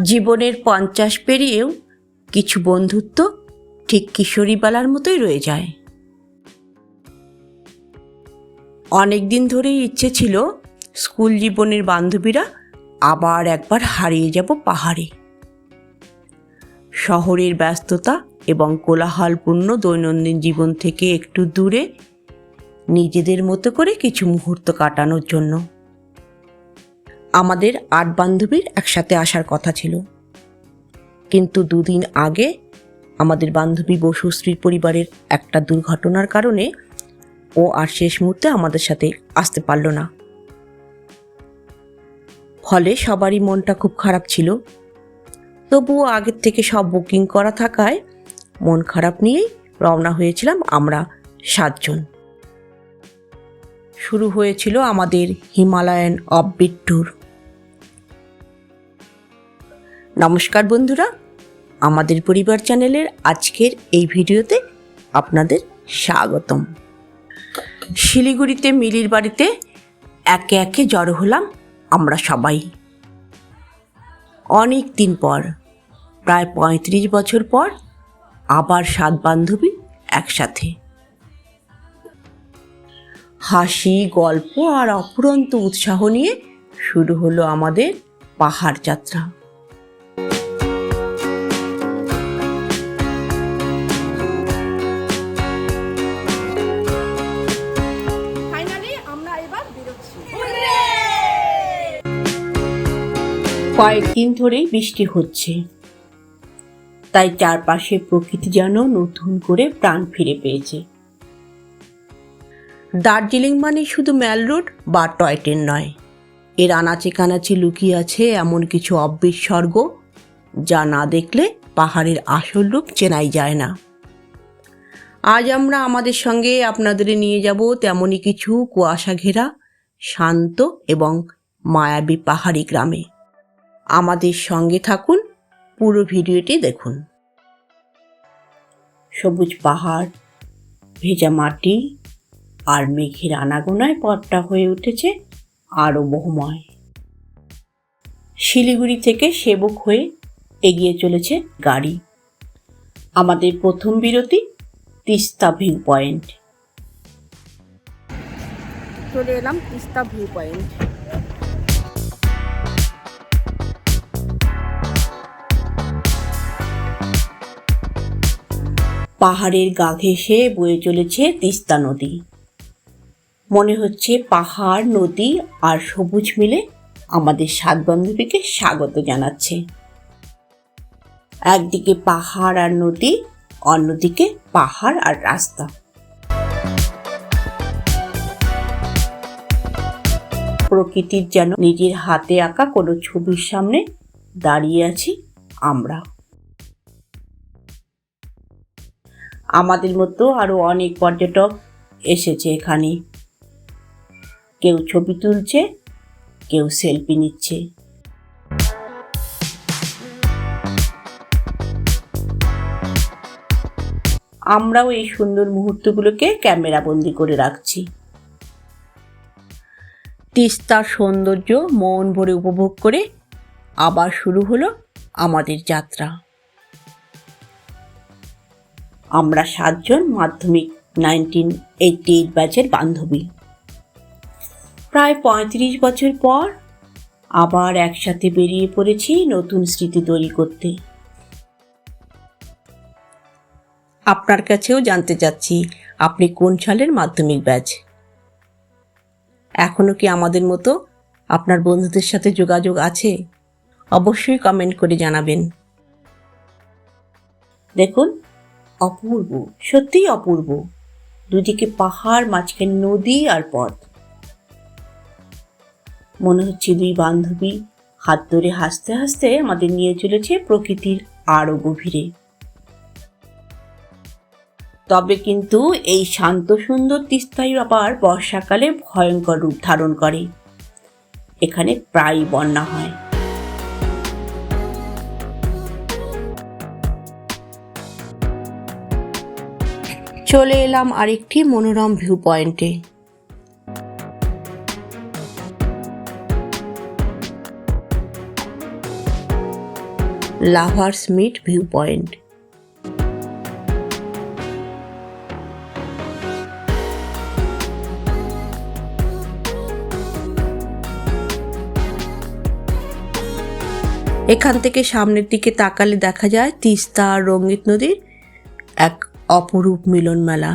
জীবনের 50 পেরিয়েও কিছু বন্ধুত্ব ঠিক কিশোরীবেলার মতোই রয়ে যায়। অনেক দিন ধরেই ইচ্ছে ছিল স্কুল জীবনের বান্ধবীরা আবার একবার হারিয়ে যাব পাহাড়ে। শহরের ব্যস্ততা এবং কোলাহলপূর্ণ দৈনন্দিন জীবন থেকে একটু দূরে নিজেদের মতো করে কিছু মুহূর্ত কাটানোর জন্য। আমাদের 8 বান্ধবীর একসাথে আসার কথা ছিল, কিন্তু 2 দিন আগে আমাদের বান্ধবী বসুশ্রীর পরিবারের একটা দুর্ঘটনার কারণে ও আর শেষ মুহূর্তে আমাদের সাথে আসতে পারল না। ফলে সবারই মনটা খুব খারাপ ছিল। তবুও আগের থেকে সব বুকিং করা থাকায় মন খারাপ নিয়েই রওনা হয়েছিলাম আমরা 7 জন। শুরু হয়েছিল আমাদের হিমালয়ান অফবিট ট্যুর। নমস্কার বন্ধুরা, আমাদের পরিবার চ্যানেলের আজকের এই ভিডিওতে আপনাদের স্বাগতম। শিলিগুড়িতে মিলির বাড়িতে একে একে জড়ো হলাম আমরা সবাই। অনেক দিন পর, প্রায় 35 বছর পর আবার 7 বান্ধবী একসাথে। হাসি, গল্প আর অফুরন্ত উৎসাহ নিয়ে শুরু হলো আমাদের পাহাড় যাত্রা। কয়েকদিন ধরেই বৃষ্টি হচ্ছে, তাই চারপাশে প্রকৃতি যেন নতুন করে প্রাণ ফিরে পেয়েছে। দার্জিলিং মানে শুধু ম্যাল রোড বা টয় ট্রেন নয়, এর আনাচে কানাচে লুকিয়ে আছে এমন কিছু অব্যয় স্বর্গ যা না দেখলে পাহাড়ের আসল রূপ চেনাই যায় না। আজ আমরা আমাদের সঙ্গে আপনাদের নিয়ে যাব তেমনই কিছু কুয়াশা ঘেরা, শান্ত এবং মায়াবী পাহাড়ি গ্রামে। আমাদের সঙ্গে থাকুন, পুরো ভিডিওটি দেখুন। সবুজ পাহাড়, ভেজা মাটি আর মেঘের আনাগোনায় পথটা হয়ে উঠেছে আরও বহুময়। শিলিগুড়ি থেকে সেবক হয়ে এগিয়ে চলেছে গাড়ি। আমাদের প্রথম বিরতি তিস্তা ভিউ পয়েন্ট। চলে এলাম তিস্তা ভিউ পয়েন্ট। পাহাড়ের গা ঘেঁষে বয়ে চলেছে তিস্তা নদী। মনে হচ্ছে পাহাড়, নদী আর সবুজ মিলে আমাদের 7 বান্ধবীকে স্বাগত জানাচ্ছে। একদিকে পাহাড় আর নদী, অন্যদিকে পাহাড় আর রাস্তা। প্রকৃতির যেন নিজের হাতে আঁকা কোনো ছবির সামনে দাঁড়িয়ে আছি আমরা। আমাদের মতো আরো অনেক পর্যটক এসেছে এখানে। কেউ ছবি তুলছে, কেউ সেলফি নিচ্ছে। আমরাও এই সুন্দর মুহূর্তগুলোকে ক্যামেরা বন্দি করে রাখছি। তিস্তার সৌন্দর্য মন ভরে উপভোগ করে আবার শুরু হলো আমাদের যাত্রা। আমরা 7 জন মাধ্যমিক 1988 ব্যাচের বান্ধবী। প্রায় 35 বছর পর আবার একসাথে বেরিয়ে পড়েছি নতুন স্মৃতি তৈরি করতে। আপনার কাছেও জানতে চাচ্ছি, আপনি কোন সালের মাধ্যমিক ব্যাচ? এখনো কি আমাদের মতো আপনার বন্ধুদের সাথে যোগাযোগ আছে? অবশ্যই কমেন্ট করে জানাবেন। দেখুন, অপূর্ব, সত্যিই অপূর্ব। দুদিকে পাহাড়, মাঝখানে নদী আর পথ। মনে হচ্ছে 2 বান্ধবী হাত ধরে হাসতে হাসতে আমাদের নিয়ে চলেছে প্রকৃতির আরো গভীরে। তবে কিন্তু এই শান্ত সুন্দর তিস্তাই আবার বর্ষাকালে ভয়ঙ্কর রূপ ধারণ করে। এখানে প্রায়ই বন্যা হয়। চলে এলাম আরেকটি মনোরম ভিউ পয়েন্টে। Lovers meet view point. এখান থেকে সামনের দিকে তাকালে দেখা যায় তিস্তা আর রঙ্গিত নদীর এক অপরূপ মিলন মেলা।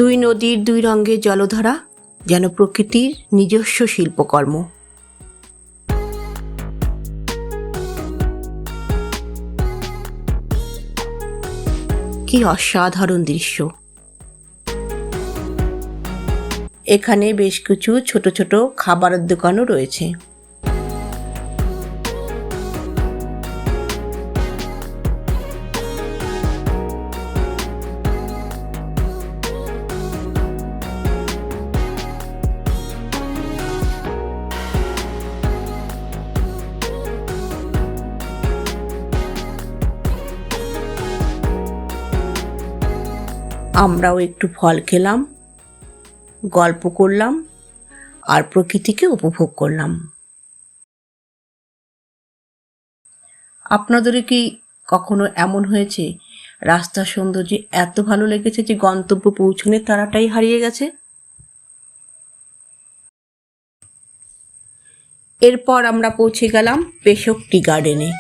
দুই নদীর দুই রঙের জলধারা যেন প্রকৃতির নিজস্ব শিল্পকর্ম। কি অসাধারণ দৃশ্য! এখানে বেশ কিছু ছোট ছোট খাবারের দোকানও রয়েছে। আমরাও একটু ফল খেলাম, গল্প করলাম আর প্রকৃতিকে উপভোগ করলাম। আপনাদেরও কি কখনো এমন হয়েছে রাস্তার সৌন্দর্য এত ভালো লেগেছে যে গন্তব্য পৌঁছানোর তাড়াটাই হারিয়ে গেছে? এরপর আমরা পৌঁছে গেলাম পেশক টি গার্ডেনে।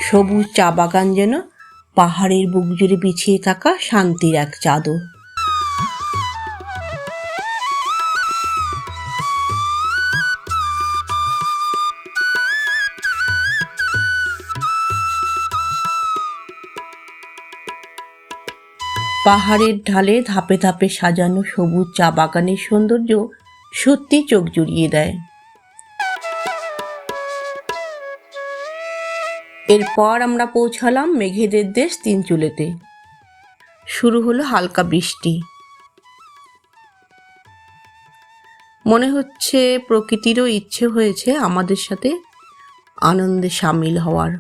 সবুজ চা বাগান যেন পাহাড়ের বুক জুড়ে বিছিয়ে থাকা শান্তির এক চাদর। পাহাড়ের ঢালে ধাপে ধাপে সাজানো সবুজ চা বাগানের সৌন্দর্য সত্যি চোখ জুড়িয়ে দেয়। এরপর আমরা পৌঁছালাম মেঘেদের দেশ তিনচুলেতে। শুরু হলো হালকা বৃষ্টি। মনে হচ্ছে প্রকৃতিরও ইচ্ছে হয়েছে আমাদের সাথে আনন্দে সামিল হওয়ার।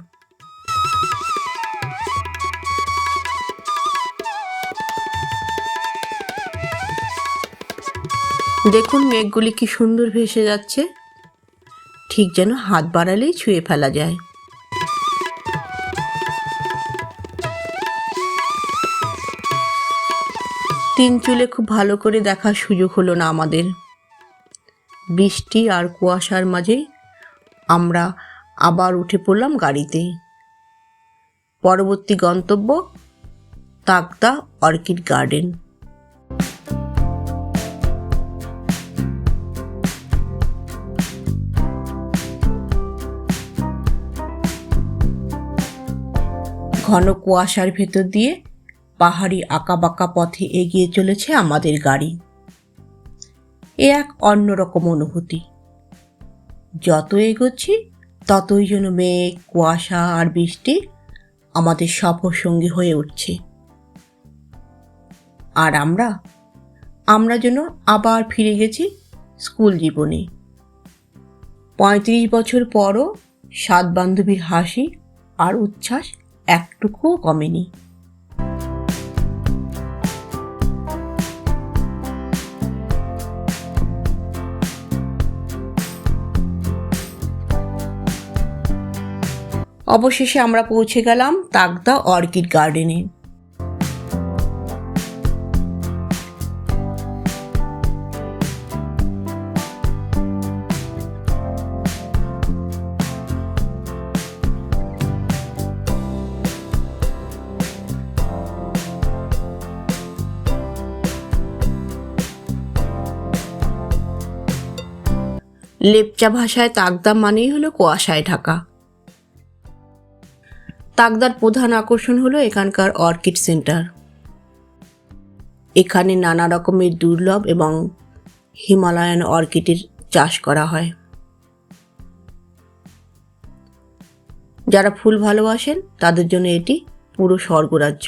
দেখুন মেঘগুলি কি সুন্দর ভেসে যাচ্ছে, ঠিক যেন হাত বাড়ালেই ছুঁয়ে ফেলা যায়। তিনচুলে খুব ভালো করে দেখার সুযোগ হলো না আমাদের। বৃষ্টি আর কুয়াশার মাঝে আমরা আবার উঠে পড়লাম গাড়িতে। পরবর্তী গন্তব্য তাকদা অর্কিড গার্ডেন। ঘন কুয়াশার ভেতর দিয়ে পাহাড়ি আঁকাবাঁকা পথে এগিয়ে চলেছে আমাদের গাড়ি। এ এক অন্যরকম অনুভূতি। যত এগোচ্ছি ততই যেন মেঘ, কুয়াশা আর বৃষ্টি আমাদের সফর সঙ্গী হয়ে উঠছে। আর আমরা যেন আবার ফিরে গেছি স্কুল জীবনে। 35 বছর পরও 7 বান্ধবীর হাসি আর উচ্ছ্বাস একটুকুও কমেনি। অবশেষে আমরা পৌঁছে গেলাম তাগদা অর্কিড গার্ডেনে। লেপচা ভাষায় তাগদা মানেই হলো কুয়াশায় ঢাকা। তাগদার প্রধান আকর্ষণ হলো এখানকার অর্কিড সেন্টার। এখানে নানা রকমের দুর্লভ এবং হিমালয়ান অর্কিডের চাষ করা হয়। যারা ফুল ভালোবাসেন তাদের জন্য এটি পুরো স্বর্গরাজ্য।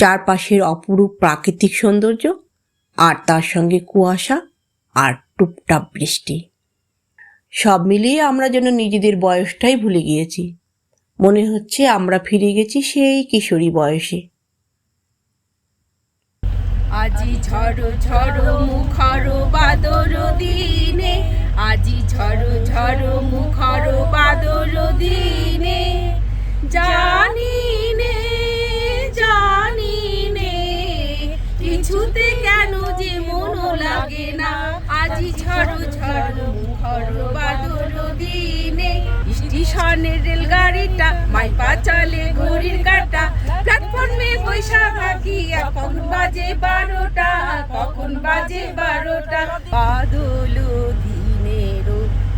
চারপাশের অপরূপ প্রাকৃতিক সৌন্দর্য আর তার সঙ্গে কুয়াশা আর টুপটাপ বৃষ্টি, সব মিলিয়ে আমরা যেন নিজেদের বয়সটাই ভুলে গিয়েছি। মনে হচ্ছে আমরা ফিরে গেছি সেই কিশোরী বয়সে। আজি ঝড়ো ঝড়ো মুখর বাদর দিনে, আজি ঝড়ো ঝড়ো মুখর বাদর দিনে, জানি নে কিছুতে কেন যে মন লাগে না। আজি ঝড়ো ঝড়ো মুখর বাদর দিনে, স্টেশনের রেলগাড়িটা মাইপা চলে ঘড়ির কাঁটা, প্ল্যাটফর্মে বৈশা থাকি কখন বাজে 12টা, কখন বাজে 12টা। বাদল দিনের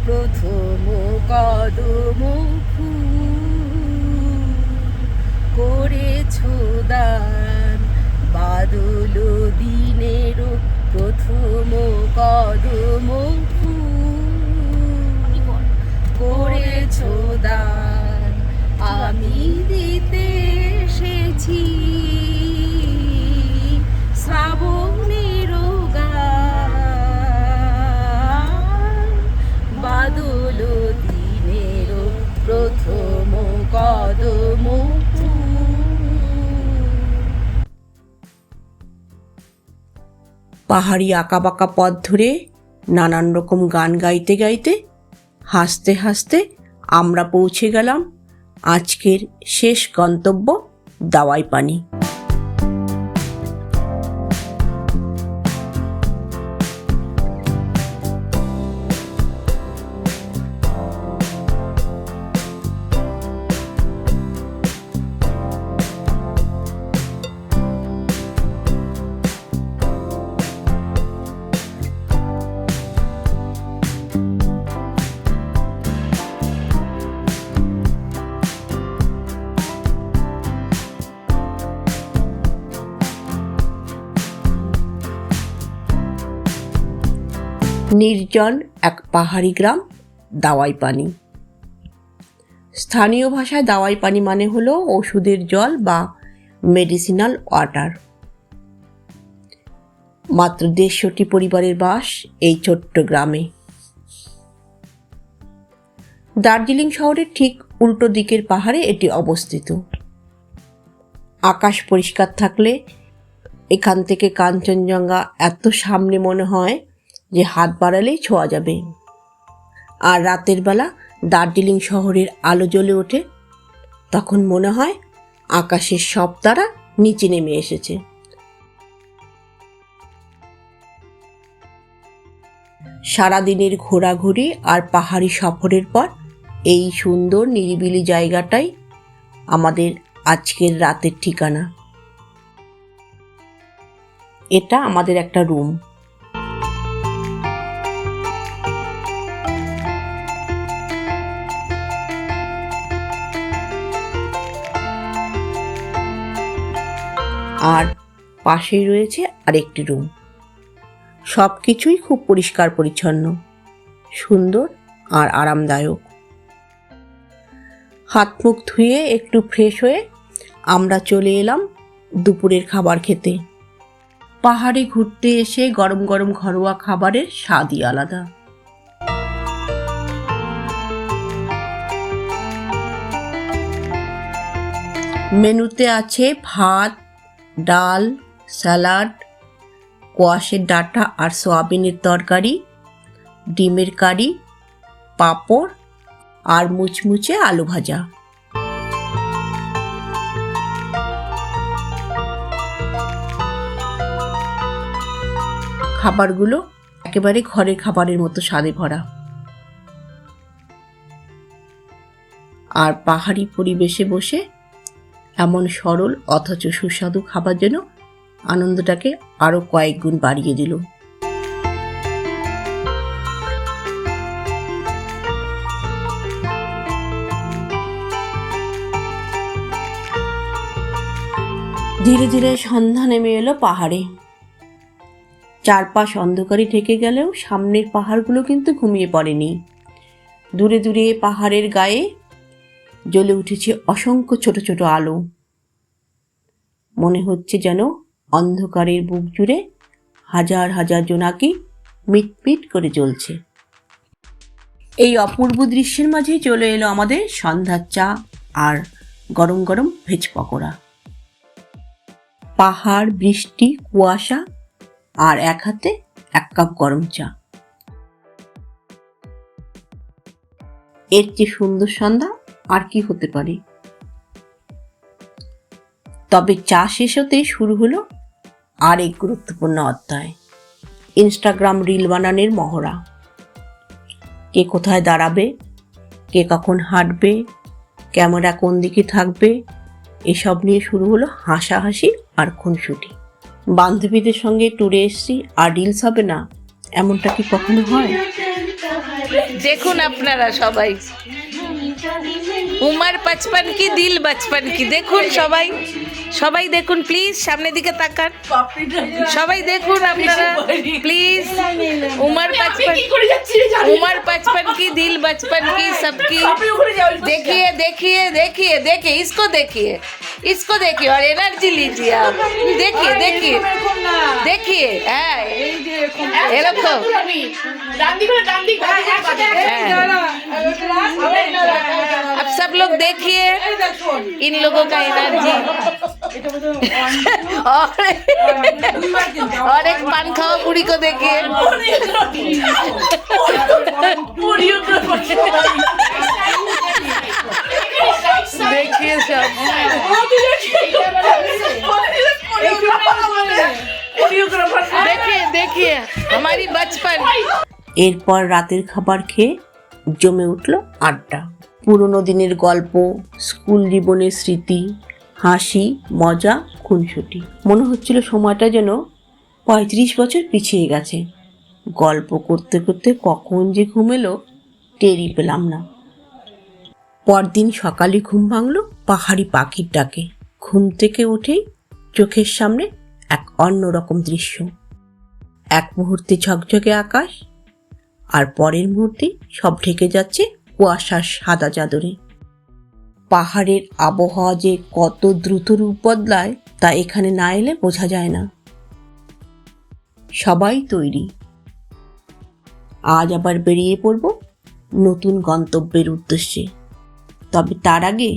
প্রথম কদম ফুল করেছো দান, বাদল দিনের প্রথম কদম ফুল করেছো দান, আমি দিতে এসেছি শ্রাবণের গান, বাদল দিনের প্রথম কদম পাহাড়ি আঁকাবাঁকা পথ ধরে নানান রকম গান গাইতে গাইতে হাসতে হাসতে আমরা পৌঁছে গেলাম আজকের শেষ গন্তব্য দাওয়াই পানি। নির্জন এক পাহাড়ি গ্রাম দাওয়াই পানি। স্থানীয় ভাষায় দাওয়াই পানি মানে হলো ওষুধের জল বা মেডিসিনাল ওয়াটার। মাত্র 150টি পরিবারের বাস এই ছোট্ট গ্রামে। দার্জিলিং শহরের ঠিক উল্টো দিকের পাহাড়ে এটি অবস্থিত। আকাশ পরিষ্কার থাকলে এখান থেকে কাঞ্চনজঙ্ঘা এত সামনে মনে হয় যে হাত বাড়ালেই ছোঁয়া যাবে। আর রাতের বেলা দার্জিলিং শহরের আলো জ্বলে ওঠে, তখন মনে হয় আকাশের সব তারা নিচে নেমে এসেছে। সারাদিনের ঘোরাঘুরি আর পাহাড়ি সফরের পর এই সুন্দর নিরিবিলি জায়গাটাই আমাদের আজকের রাতের ঠিকানা। এটা আমাদের একটা রুম। আর পাশেই রয়েছে আরেকটি রুম। সব কিছুই খুব পরিষ্কার পরিচ্ছন্ন, সুন্দর আর আরামদায়ক। হাত মুখ ধুয়ে একটু ফ্রেশ হয়ে আমরা চলে এলাম দুপুরের খাবার খেতে। পাহাড়ে ঘুরতে এসে গরম গরম ঘরোয়া খাবারের স্বাদই আলাদা। মেনুতে আছে ভাত, ডাল, স্যালাড, কোয়াশের ডাঁটা আর সয়াবিনের তরকারি, ডিমের কারি, পাঁপড় আর মুচমুচে আলু ভাজা। খাবারগুলো একেবারে ঘরের খাবারের মতো স্বাদে ভরা। আর পাহাড়ি পরিবেশে বসে এমন সরল অথচ সুস্বাদু খাবার যেন আনন্দটাকে আরো কয়েক গুণ বাড়িয়ে দিল। ধীরে ধীরে সন্ধ্যা নেমে এলো পাহাড়ে। চারপাশ অন্ধকারে ঢেকে গেলেও সামনের পাহাড়গুলো কিন্তু ঘুমিয়ে পড়েনি। দূরে দূরে পাহাড়ের গায়ে জ্বলে উঠেছে অসংখ্য ছোট ছোট আলো। মনে হচ্ছে যেন অন্ধকারের বুক জুড়ে হাজার হাজার জোনাকি মিটমিট করে জ্বলছে। এই অপূর্ব দৃশ্যের মাঝেই চলে এলো আমাদের সন্ধ্যার চা আর গরম গরম ভেজ পকোড়া। পাহাড়, বৃষ্টি, কুয়াশা আর এক হাতে 1 কাপ গরম চা। এর চেয়ে সুন্দর সন্ধ্যা আর কি হতে পারে। তবে চা শেষ হতে শুরু হলো আরেক গুরুত্বপূর্ণ অধ্যায়, ইনস্টাগ্রাম রিল বানানোর মহড়া। কে কোথায় দাঁড়াবে, কে কখন হাঁটবে, ক্যামেরা কোন দিকে থাকবে, এসব নিয়ে শুরু হলো হাসাহাসি আর খুনসুটি। বান্ধবীদের সঙ্গে ট্যুরে এসছি আর রিলস হবে না, এমনটা কি কখনো হয়? দেখুন আপনারা সবাই, উমার 55 কি দিল 55 কি, দেখুন সবাই, সবাই দেখুন প্লিজ, সামনের দিকে তাকান, সবাই দেখুন আপনারা প্লিজ। उमर 55 की दिल 55 की सबकी। देखिए देखिए देखिए देखिए, इसको देखिए, इसको देखिए और एनर्जी लीजिए आप। देखिए देखिए देखिए, এরকম अब सब लोग देखिए इन लोगों का एनर्जी। और एक पान खाओ पूरी को देखिए। देखिए सब, देखिए देखिए हमारी बचपन। এরপর রাতের খাবার খেয়ে জমে উঠল আড্ডা। পুরনো দিনের গল্প, স্কুল জীবনের স্মৃতি, হাসি, মজা, খুনসুটি। মনে হচ্ছিল সময়টা যেন 35 বছর পিছিয়ে গেছে। গল্প করতে করতে কখন যে ঘুম এলো টেরই পেলাম না। পরদিন সকালে ঘুম ভাঙল পাহাড়ি পাখির ডাকে। ঘুম থেকে উঠেই চোখের সামনে এক অন্যরকম দৃশ্য। এক মুহূর্তে ঝকঝকে আকাশ, আর পরের মুহূর্তে সব ঢেকে যাচ্ছে কুয়াশার সাদা চাদরে। পাহাড়ের আবহাওয়া যে কত দ্রুত রূপ বদলায় তা এখানে না এলে বোঝা যায় না। সবাই তৈরি, আজ আবার বেরিয়ে পড়ব নতুন গন্তব্যের উদ্দেশ্যে। তবে তার আগে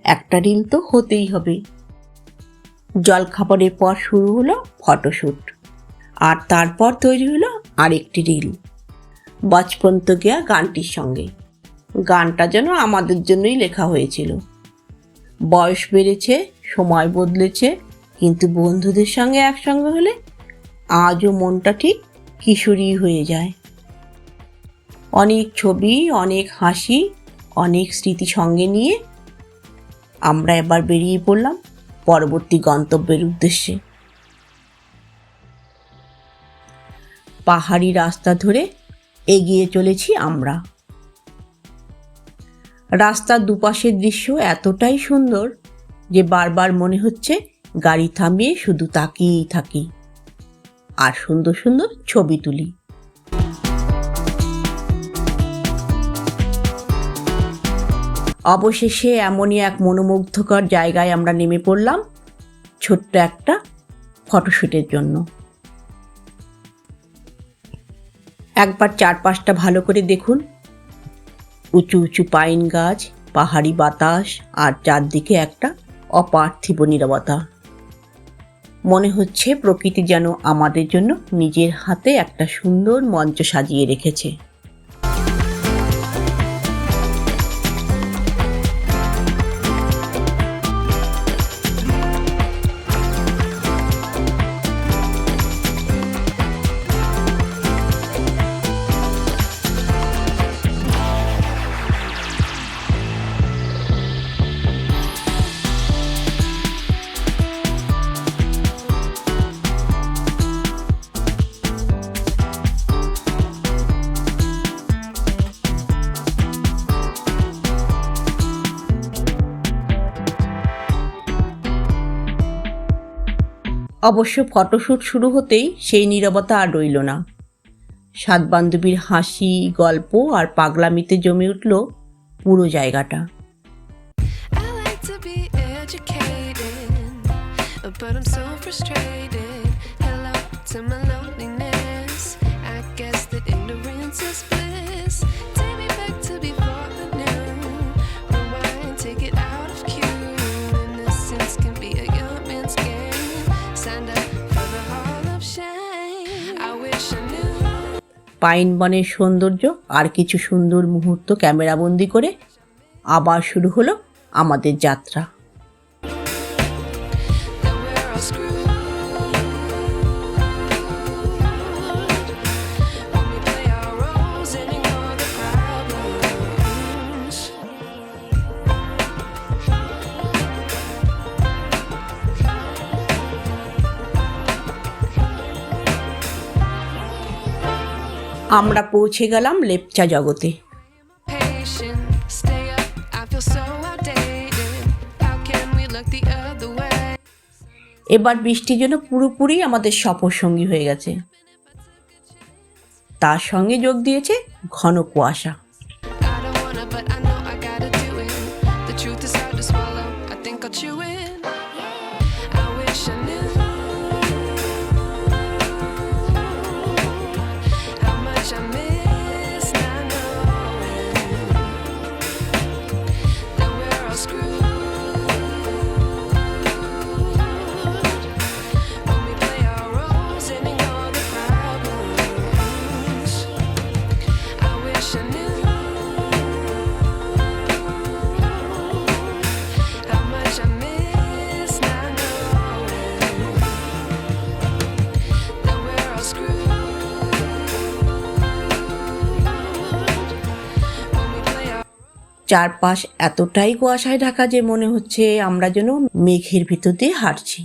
একটা রিল তো হতেই হবে। জলখাবারের পর শুরু হলো ফটোশ্যুট, আর তারপর তৈরি হলো আরেকটি রিল বচপন তো গিয়া গানটির সঙ্গে। গানটা যেন আমাদের জন্যই লেখা হয়েছিল। বয়স বেড়েছে, সময় বদলেছে, কিন্তু বন্ধুদের সঙ্গে একসঙ্গে হলে আজও মনটা ঠিক কিশোরী হয়ে যায়। অনেক ছবি, অনেক হাসি, অনেক স্মৃতি সঙ্গে নিয়ে আমরা এবার বেরিয়ে পড়লাম পরবর্তী গন্তব্যের উদ্দেশ্যে। পাহাড়ি রাস্তা ধরে এগিয়ে চলেছি আমরা। রাস্তার দুপাশের দৃশ্য এতটাই সুন্দর যে বারবার মনে হচ্ছে গাড়ি থামিয়ে শুধু তাকিয়েই থাকি আর সুন্দর সুন্দর ছবি তুলি। অবশেষে এমনই এক মনোমুগ্ধকর জায়গায় আমরা নেমে পড়লাম ছোট্ট একটা ফটোশ্যুটের জন্য। একবার চারপাশটা ভালো করে দেখুন। উঁচু উঁচু পাইন গাছ, পাহাড়ি বাতাস, আর চারদিকে একটা অপার্থিব নীরবতা। মনে হচ্ছে প্রকৃতি যেন আমাদের জন্য নিজের হাতে একটা সুন্দর মঞ্চ সাজিয়ে রেখেছে। অবশ্য ফটোশ্যুট শুরু হতেই সেই নীরবতা আর রইল না। সাত বান্ধবীর হাসি, গল্প আর পাগলামিতে জমে উঠল পুরো জায়গাটা। পাইন বনের সৌন্দর্য আর কিছু সুন্দর মুহূর্ত ক্যামেরাবন্দি করে আবার শুরু হলো আমাদের যাত্রা। আমরা পৌঁছে গেলাম লেপচা জগতে। এবার বৃষ্টি যেন পুরোপুরি আমাদের সফর সঙ্গী হয়ে গেছে। তার সঙ্গে যোগ দিয়েছে ঘন কুয়াশা। চারপাশ এতটাই কুয়াশায় ঢাকা যে মনে হচ্ছে আমরা যেন মেঘের ভিতর দিয়ে হাঁটছি।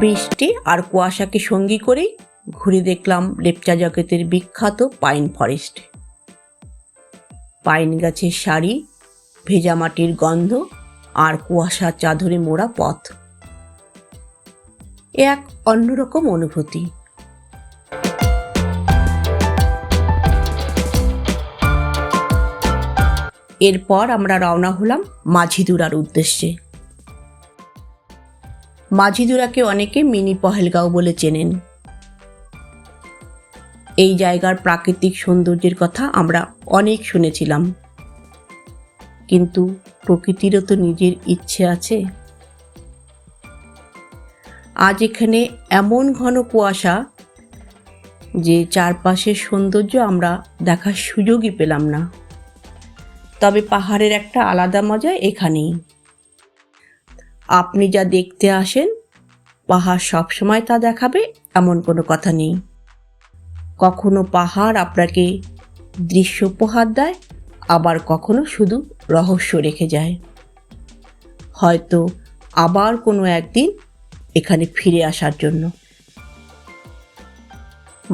বৃষ্টি আর কুয়াশাকে সঙ্গী করেই ঘুরে দেখলাম লেপচা জগতের বিখ্যাত পাইন ফরেস্ট। পাইন গাছের সারি, ভেজা মাটির গন্ধ আর কুয়াশার চাদরে মোড়া পথ, এক অন্যরকম অনুভূতি। এরপর আমরা রওনা হলাম মাঝিদুরার উদ্দেশ্যে। মাঝিদুরাকে অনেকে মিনি পহেলগাঁও বলে চেনেন। এই জায়গার প্রাকৃতিক সৌন্দর্যের কথা আমরা অনেক শুনেছিলাম, কিন্তু প্রকৃতিরও তো নিজের ইচ্ছে আছে। আজ এখানে এমন ঘন কুয়াশা যে চারপাশের সৌন্দর্য আমরা দেখার সুযোগই পেলাম না। তবে পাহাড়ের একটা আলাদা মজা এখানেই। আপনি যা দেখতে আসেন, পাহাড় সবসময় তা দেখাবে এমন কোনো কথা নেই। কখনো পাহাড় আপনাকে দৃশ্য উপহার দেয়, আবার কখনো শুধু রহস্য রেখে যায়। হয়তো আবার কোনো একদিন এখানে ফিরে আসার জন্য।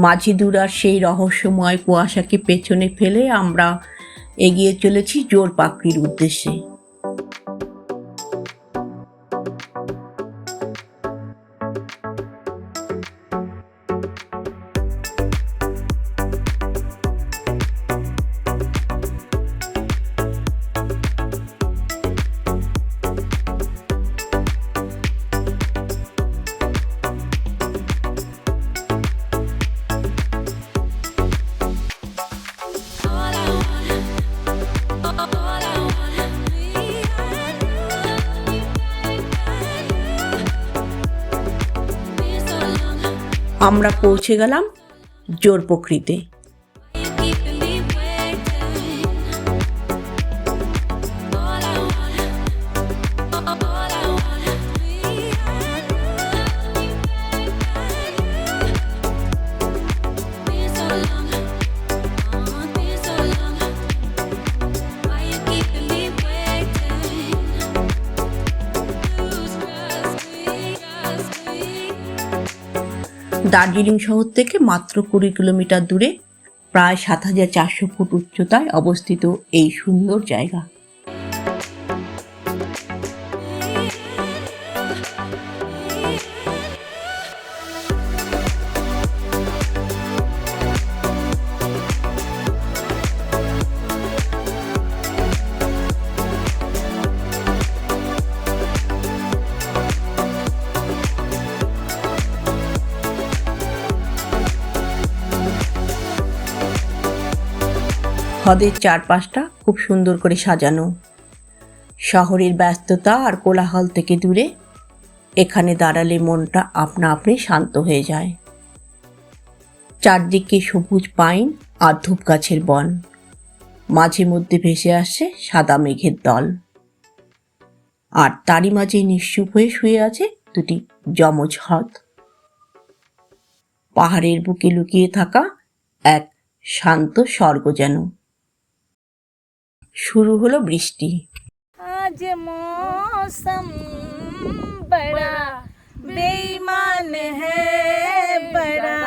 মাঝিদুরার সেই রহস্যময় কুয়াশাকে পেছনে ফেলে আমরা এগিয়ে চলেছি জোরপাকড়ির উদ্দেশ্যে। আমরা পৌঁছে গেলাম জোরপোখরিতে। দার্জিলিং শহর থেকে মাত্র 20 কিলোমিটার দূরে, প্রায় 7400 ফুট উচ্চতায় অবস্থিত এই সুন্দর জায়গা। হ্রদের চারপাশটা খুব সুন্দর করে সাজানো। শহরের ব্যস্ততা আর কোলাহল থেকে দূরে এখানে দাঁড়ালে মনটা আপনা আপনি শান্ত হয়ে যায়। চারদিকে সবুজ পাইন আর ধূপ গাছের বন, মাঝে মধ্যে ভেসে আসছে সাদা মেঘের দল, আর তারই মাঝে নিশ্চুপ হয়ে শুয়ে আছে দুটি যমজ হ্রদ। পাহাড়ের বুকে লুকিয়ে থাকা এক শান্ত স্বর্গ যেন। শুরু হলো বৃষ্টি। আজ মৌসম বড়া বেईमान है, बड़ा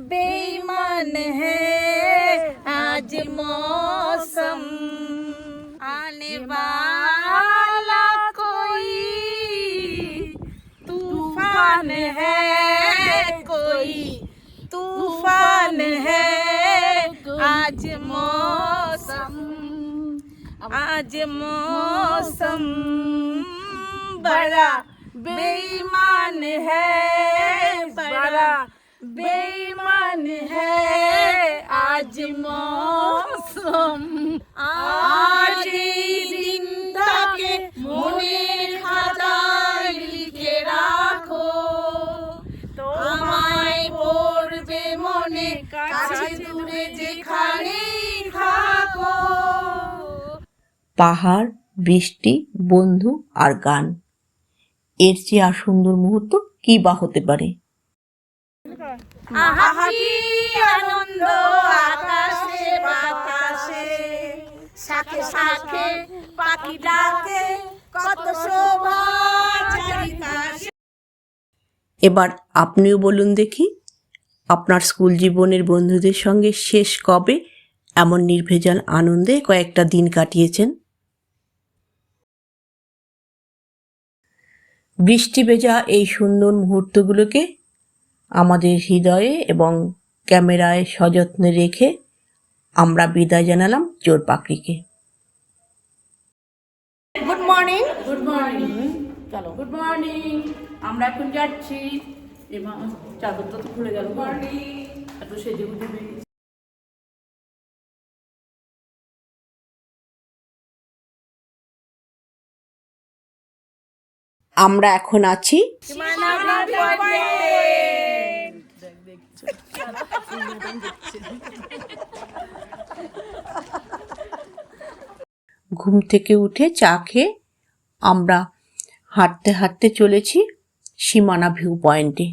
बेईमान है। आज मौसम आने वाला कोई तूफान है, कोई तूफान है। आज मौसम बड़ा बेईमान है, बड़ा बेईमान है। आज मौसम आज দিনটাকে মনের খাতায় লিখে রাখো, তোমায় পড়বে মনে, কাছে দূরে যেখানেই থাকো। পাহাড়, বৃষ্টি, বন্ধু আর গান, এর চেয়ে আর সুন্দর মুহূর্ত কি বা হতে পারে। আহা কি আনন্দ আকাশে বাতাসে, শাখে শাখে পাখি ডাকে, কত শোভা চারিপাশে। এবার আপনিও বলুন দেখি, আপনার স্কুল জীবনের বন্ধুদের সঙ্গে শেষ কবে এমন নির্ভেজাল আনন্দে কয়েকটা দিন কাটিয়েছেন? বৃষ্টি ভেজা এই সুন্দর মুহূর্তগুলোকে আমাদের হৃদয়ে এবং ক্যামেরায় সযত্নে রেখে আমরা বিদায় জানালাম চোর পাখরিকে। Good morning. Good morning. চলো গুড মর্নিং। আমরা এখন যাচ্ছি। এবার চাদরটা তো খুলে গেল। মর্নিং। এত সেজে গুজে বেরিয়েছি। আমরা এখন আছি ঘুম থেকে উঠে চা খেয়ে আমরা হাঁটতে হাঁটতে চলেছি সীমানা ভিউ পয়েন্টে।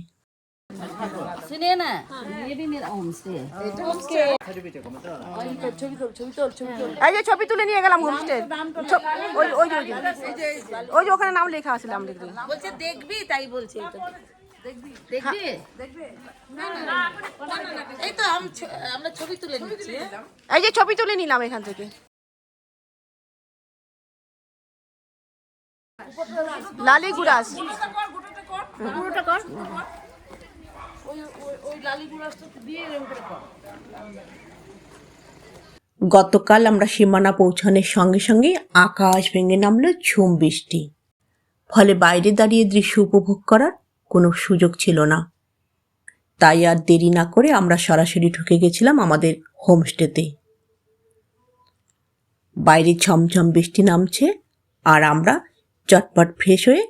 এই যে ছবি তুলে নিয়ে গেলাম হোমস্টে, ওই যে ওখানে নাম লেখা আছে, নাম লিখবি। বলছে দেখবি, তাই বলছি। দেখবি? এই তো আমরা ছবি তুলে নিচ্ছি। এই যে ছবি তুলে নিলাম এখান থেকে। লালি গুড়াস পুরোটা কর। গতকাল আমরা সীমানা পৌঁছানোর সঙ্গে সঙ্গে আকাশ ভেঙে নামলো ঝুম বৃষ্টি, ফলে বাইরে দাঁড়িয়ে দৃশ্য উপভোগ করার কোনো সুযোগ ছিল না। তাই আর দেরি না করে আমরা সরাসরি ঢুকে গেছিলাম আমাদের হোমস্টেতে। বাইরে ঝমঝম বৃষ্টি নামছে আর আমরা চটপট ফ্রেশ হয়ে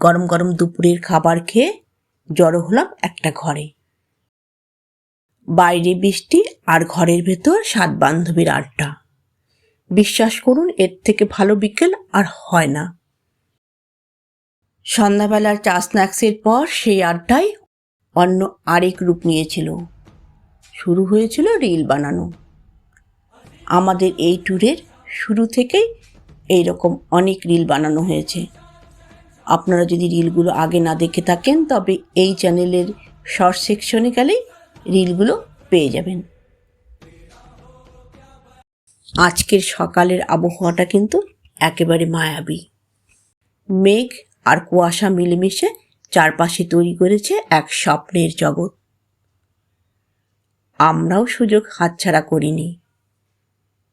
গরম গরম দুপুরের খাবার খেয়ে জড়ো হলাম একটা ঘরে। বাইরে বৃষ্টি আর ঘরের ভেতর 7 বান্ধবীর আড্ডা। বিশ্বাস করুন, এর থেকে ভালো বিকেল আর হয় না। সন্ধ্যাবেলার চা স্ন্যাক্সের পর সেই আড্ডায় অন্য আরেক রূপ নিয়েছিল। শুরু হয়েছিল রিল বানানো। আমাদের এই ট্যুরের শুরু থেকেই এইরকম অনেক রিল বানানো হয়েছে। আপনারা যদি রিলগুলো আগে না দেখে থাকেন তবে এই চ্যানেলের শর্ট সেকশনে গেলেই রিলগুলো পেয়ে যাবেন। আজকের সকালের আবহাওয়াটা কিন্তু একেবারে মায়াবী। মেঘ আর কুয়াশা মিলেমিশে চারপাশে তৈরি করেছে এক স্বপ্নের জগৎ। আমরাও সুযোগ হাতছাড়া করিনি।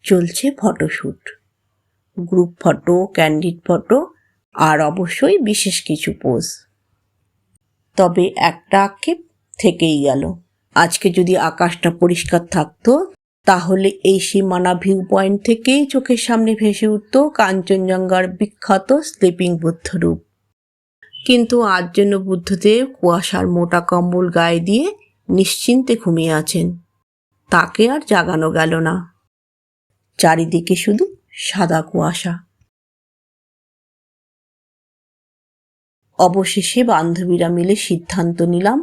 চলছে photoshoot, group photo, candid photo আর অবশ্যই বিশেষ কিছু পোজ। তবে একটা আক্ষেপ থেকেই গেল। আজকে যদি আকাশটা পরিষ্কার থাকতো তাহলে এই সীমানা ভিউ পয়েন্ট থেকেই চোখের সামনে ভেসে উঠত কাঞ্চনজঙ্ঘার বিখ্যাত স্লিপিং বুদ্ধরূপ। কিন্তু আজ যেন বুদ্ধদেব কুয়াশার মোটা কম্বল গায়ে দিয়ে নিশ্চিন্তে ঘুমিয়ে আছেন। তাকে আর জাগানো গেল না। চারিদিকে শুধু সাদা কুয়াশা। অবশেষে বান্ধবীরা মিলে সিদ্ধান্ত নিলাম,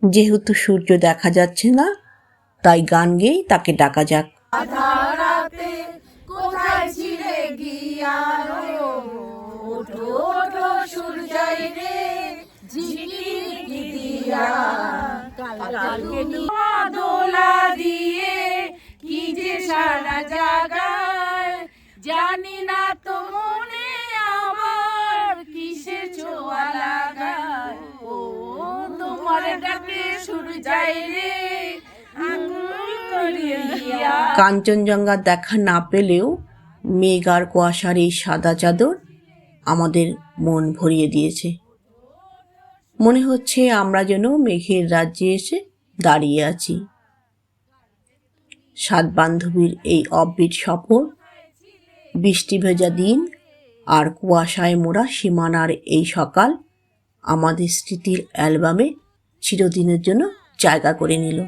যেহেতু সূর্য দেখা যাচ্ছে না তাই গান গেয়েই তাকে ডাকা যাক। জানি না তো মনে আমার কিসের ছোঁয়া লাগায়, ও তোমার ডাকে শুরু যাই রে আঙুল করিয়া। কাঞ্চনজঙ্ঘা দেখা না পেলেও মেঘ আর কুয়াশার এই সাদা চাদর আমাদের মন ভরিয়ে দিয়েছে। মনে হচ্ছে আমরা যেন মেঘের রাজ্যে এসে দাঁড়িয়ে আছি। 7 বান্ধবীর এই অব্বিট সফর, বৃষ্টি ভেজা দিন আর কুয়াশায় মোড়া সীমানার এই সকাল আমাদের স্মৃতির অ্যালবামে চিরদিনের জন্য জায়গা করে নিল।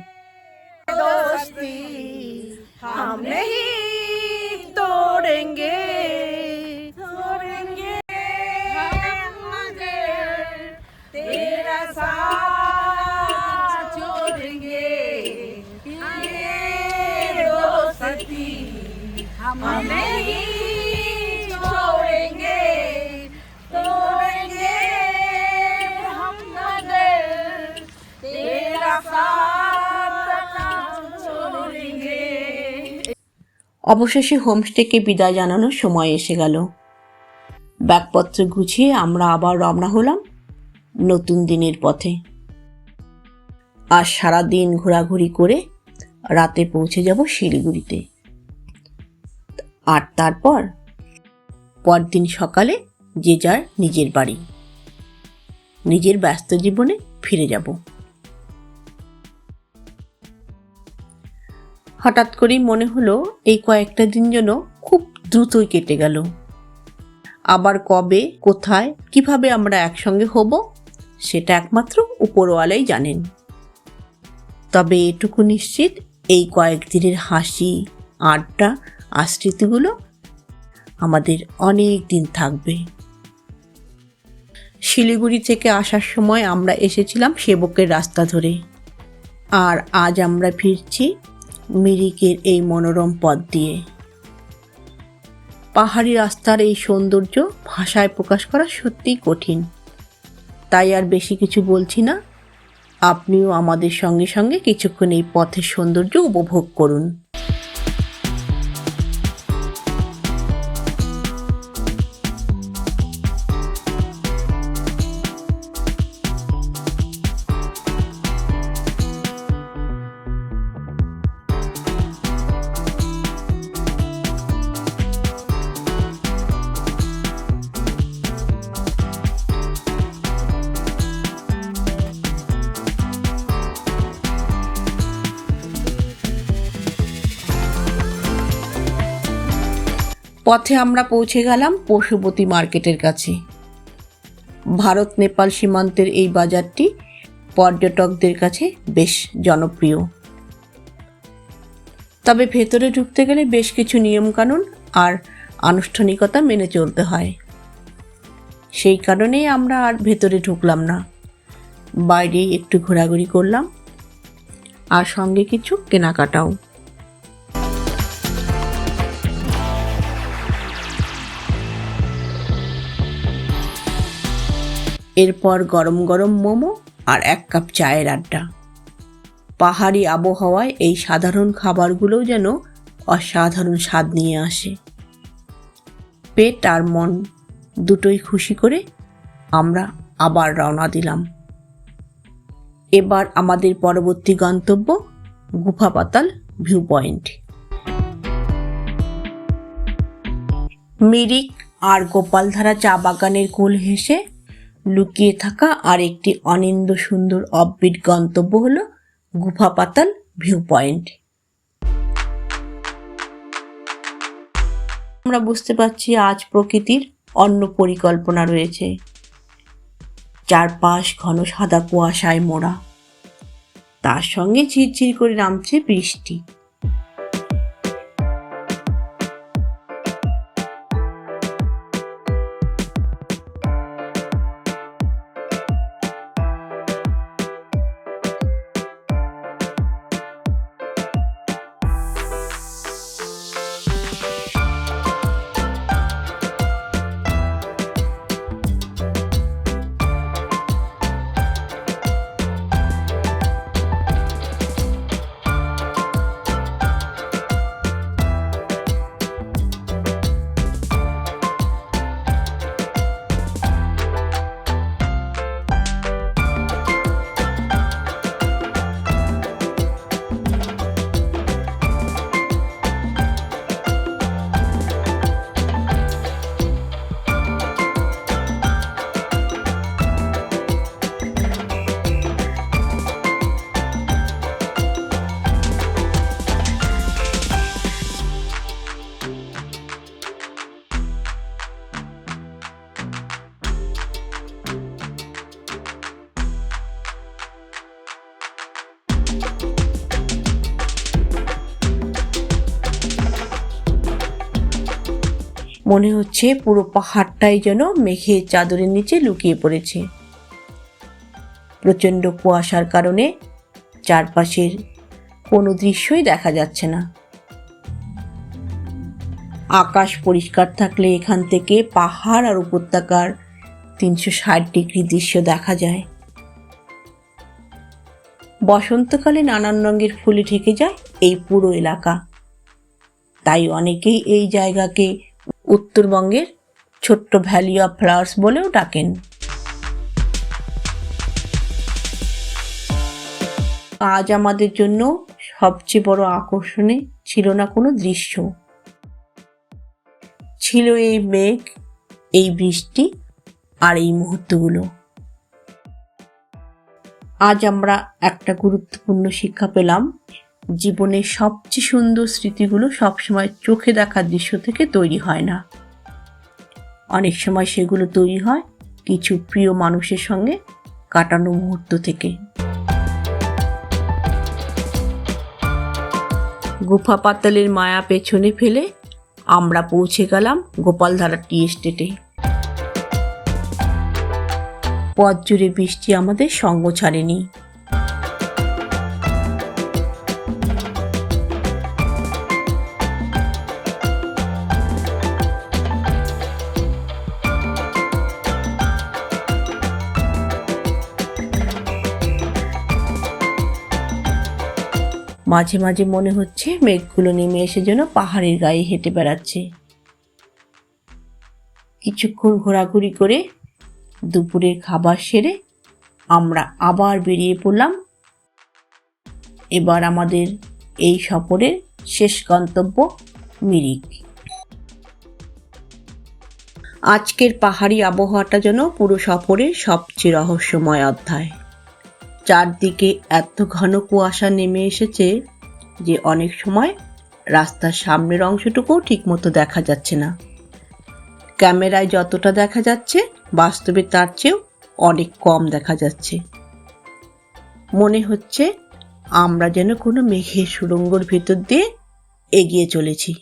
साथ অবশেষে হোমস্টেকে বিদায় জানানোর সময় এসে গেল। ব্যাগপত্র গুছিয়ে আমরা আবার রওনা হলাম নতুন দিনের পথে। আর সারা দিন ঘোরাঘুরি করে রাতে পৌঁছে যাব শিলিগুড়িতে। আর তারপর পরদিন সকালে যে যার নিজের বাড়ি, নিজের ব্যস্ত জীবনে ফিরে যাব। হঠাৎ করেই মনে হলো এই কয়েকটা দিন যেন খুব দ্রুতই কেটে গেল। আবার কবে, কোথায়, কিভাবে আমরা একসঙ্গে হব সেটা একমাত্র উপরওয়ালাই জানেন। তবে এটুকু নিশ্চিত, এই কয়েকদিনের হাসি, আড্ডা আর স্মৃতিগুলো আমাদের অনেক দিন থাকবে। শিলিগুড়ি থেকে আসার সময় আমরা এসেছিলাম সেবকের রাস্তা ধরে, আর আজ আমরা ফিরছি মিরিকের এই মনোরম পথ দিয়ে। পাহাড়ি রাস্তার এই সৌন্দর্য ভাষায় প্রকাশ করা সত্যিই কঠিন। তাই আর বেশি কিছু বলছি না, আপনিও আমাদের সঙ্গে সঙ্গে কিছুক্ষণ এই পথের সৌন্দর্য উপভোগ করুন। পথে আমরা পৌঁছে গেলাম পশুপতি মার্কেটের কাছে। ভারত নেপাল সীমান্তের এই বাজারটি পর্যটকদের কাছে বেশ জনপ্রিয়। তবে ভেতরে ঢুকতে গেলে বেশ কিছু নিয়মকানুন আর আনুষ্ঠানিকতা মেনে চলতে হয়। সেই কারণেই আমরা আর ভেতরে ঢুকলাম না, বাইরেই একটু ঘোরাঘুরি করলাম আর সঙ্গে কিছু কেনাকাটাও। এরপর গরম গরম মোমো আর এক কাপ চায়ের আড্ডা। পাহাড়ি আবহাওয়ায় এই সাধারণ খাবারগুলোও যেন অসাধারণ স্বাদ নিয়ে আসে। পেট আর মন দুটোই খুশি করে আমরা আবার রওনা দিলাম। এবার আমাদের পরবর্তী গন্তব্য গুফা পাতাল ভিউ পয়েন্ট। মিরিক আর গোপালধারা চা বাগানের কোল ঘেঁষে লুকিয়ে থাকা আর একটি অনিন্দ সুন্দর অফবিট গন্তব্য হলো গুফা পাতাল ভিউ পয়েন্ট। আমরা বুঝতে পারছি আজ প্রকৃতির অন্য পরিকল্পনা রয়েছে। চারপাশ ঘন সাদা কুয়াশায় মোড়া, তার সঙ্গে ঝিরঝির করে নামছে বৃষ্টি। মনে হচ্ছে পুরো পাহাড়টাই যেন মেঘের চাদরের নিচে লুকিয়ে পড়েছে। প্রচণ্ড কুয়াশার কারণে চারপাশের কোনো দৃশ্যই দেখা যাচ্ছে না। আকাশ পরিষ্কার থাকলে এখান থেকে পাহাড় আর উপত্যকার 360 ডিগ্রি দৃশ্য দেখা যায়। বসন্তকালে নানান রঙের ফুলে ঢেকে যায় এই পুরো এলাকা। তাই অনেকেই এই জায়গাকে উত্তরবঙ্গের ছোট্ট ভ্যালি অফ ফ্লাওয়ার্স বলেও ডাকেন। আজ আমাদের জন্য সবচেয়ে বড় আকর্ষণে ছিল না কোনো দৃশ্য, ছিল এই মেঘ, এই বৃষ্টি আর এই মুহূর্তগুলো। আজ আমরা একটা গুরুত্বপূর্ণ শিক্ষা পেলাম, জীবনের সবচেয়ে সুন্দর স্মৃতিগুলো সবসময় চোখে দেখা দৃশ্য থেকে তৈরি হয় না, অনেক সময় সেগুলো তৈরি হয় কিছু প্রিয় মানুষের সঙ্গে কাটানো মুহূর্ত থেকে। গুফা পাতালের মায়া পেছনে ফেলে আমরা পৌঁছে গেলাম গোপালধারা টি এস্টেটে। পথ জুড়ে বৃষ্টি আমাদের সঙ্গ ছাড়েনি। মাঝে মাঝে মনে হচ্ছে মেঘগুলো নেমে এসে যেন পাহাড়ের গায়ে হেঁটে বেড়াচ্ছে। কিছুক্ষণ ঘোরাঘুরি করে দুপুরের খাবার সেরে আমরা আবার বেরিয়ে পড়লাম এবার আমাদের এই সফরের শেষ গন্তব্য মিরিক। আজকের পাহাড়ি আবহাওয়াটা যেন পুরো সফরের সবচেয়ে রহস্যময় অধ্যায়। চারদিকে এত ঘন কুয়াশা নেমে এসেছে যে অনেক সময় রাস্তার সামনের অংশটুকুও ঠিকমতো দেখা যাচ্ছে না। ক্যামেরায় যতটা দেখা যাচ্ছে বাস্তবে তার চেয়েও অনেক কম দেখা যাচ্ছে। মনে হচ্ছে আমরা যেন কোনো মেঘের সুড়ঙ্গের ভেতর দিয়ে এগিয়ে চলেছি।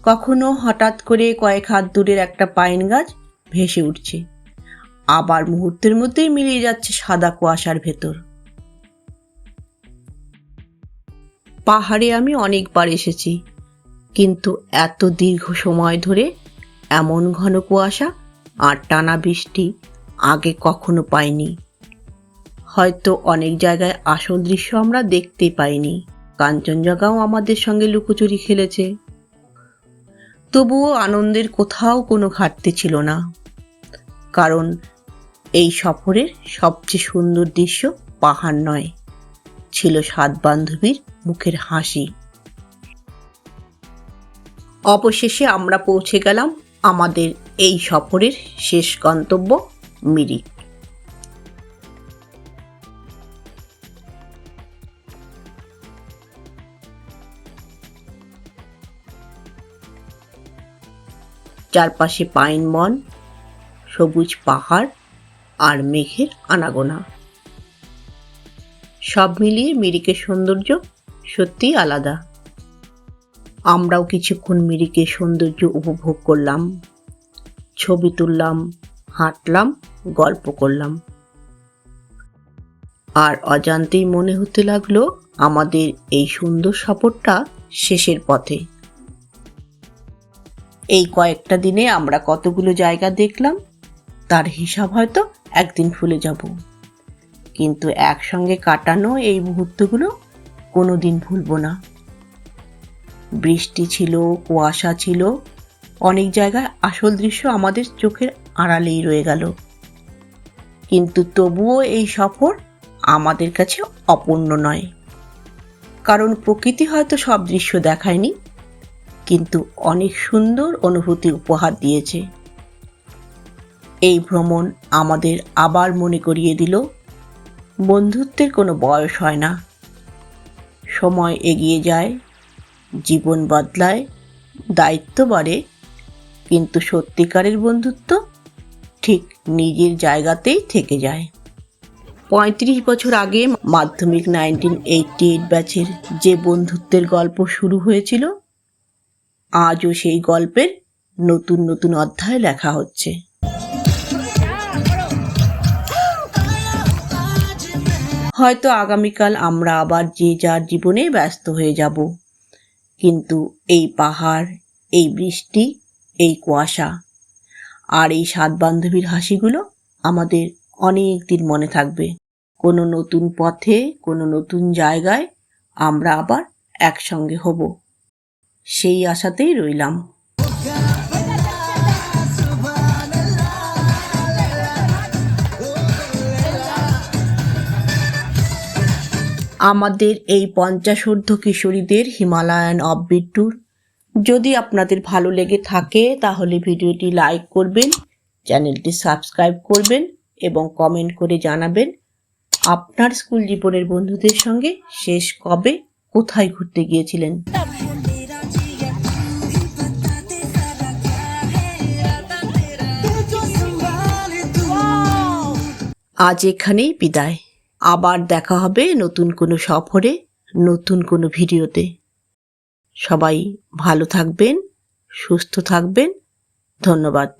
কখনো হঠাৎ করে কয়েক হাত দূরের একটা পাইন গাছ ভেসে উঠছে, আবার মুহূর্তের মধ্যেই মিলিয়ে যাচ্ছে সাদা কুয়াশার ভেতর। পাহাড়ে আমি অনেকবার এসেছি, কিন্তু এত দীর্ঘ সময় ধরে এমন ঘন কুয়াশা আর টানা বৃষ্টি আগে কখনো পাইনি। হয়তো অনেক জায়গায় আসল দৃশ্য আমরা দেখতে পাইনি, কাঞ্চনজঙ্ঘাও আমাদের সঙ্গে লুকোচুরি খেলেছে, তবুও আনন্দের কোথাও কোনো ঘাটতি ছিল না। কারণ এই সফরের সবচেয়ে সুন্দর দৃশ্য পাহাড় নয়, ছিল 7 বান্ধবীর মুখের হাসি। অবশেষে আমরা পৌঁছে গেলাম আমাদের এই সফরের শেষ গন্তব্য মিরিক। চারপাশে পাইন বন, সবুজ পাহাড় আর মেঘের আনাগোনা, সব মিলিয়ে মিরিকের সৌন্দর্য সত্যিই আলাদা। আমরাও কিছুক্ষণ মিরিকের সৌন্দর্য উপভোগ করলাম, ছবি তুললাম, হাঁটলাম, গল্প করলাম। আর অজান্তেই মনে হতে লাগলো আমাদের এই সুন্দর সফরটা শেষের পথে। এই কয়েকটা দিনে আমরা কতগুলো জায়গা দেখলাম তার হিসাব হয়তো একদিন ভুলে যাব, কিন্তু একসঙ্গে কাটানো এই মুহূর্তগুলো কোনোদিন ভুলবো না। বৃষ্টি ছিল, কুয়াশা ছিল, অনেক জায়গায় আসল দৃশ্য আমাদের চোখের আড়ালেই রয়ে গেল, কিন্তু তবুও এই সফর আমাদের কাছে অপূর্ণ নয়। কারণ প্রকৃতি হয়তো সব দৃশ্য দেখায়নি, কিন্তু অনেক সুন্দর অনুভূতি উপহার দিয়েছে। এই ভ্রমণ আমাদের আবার মনে করিয়ে দিল বন্ধুত্বের কোনো বয়স হয় না। সময় এগিয়ে যায়, জীবন বদলায়, দায়িত্ব বাড়ে, কিন্তু সত্যিকারের বন্ধুত্ব ঠিক নিজের জায়গাতেই থেকে যায়। 35 বছর আগে মাধ্যমিক 1988 ব্যাচের যে বন্ধুত্বের গল্প শুরু হয়েছিল, আজও সেই গল্পের নতুন নতুন অধ্যায় লেখা হচ্ছে। হয়তো আগামীকাল আমরা আবার যে যার জীবনে ব্যস্ত হয়ে যাব, কিন্তু এই পাহাড়, এই বৃষ্টি, এই কুয়াশা আর এই 7 বান্ধবীর হাসিগুলো আমাদের অনেক দিন মনে থাকবে। কোনো নতুন পথে, কোনো নতুন জায়গায় আমরা আবার একসঙ্গে হব, সেই আশাতেই রইলাম। আমাদের এই 50 কিশোরীদের হিমালয়ান অফবিট ট্যুর যদি আপনাদের ভালো লেগে থাকে তাহলে ভিডিওটি লাইক করবেন, চ্যানেলটি সাবস্ক্রাইব করবেন এবং কমেন্ট করে জানাবেন আপনার স্কুল জীবনের বন্ধুদের সঙ্গে শেষ কবে কোথায় ঘুরতে গিয়েছিলেন। আজ এখানেই বিদায়। আবার দেখা হবে নতুন কোনো সফরে, নতুন কোনো ভিডিওতে। সবাই ভালো থাকবেন, সুস্থ থাকবেন। ধন্যবাদ।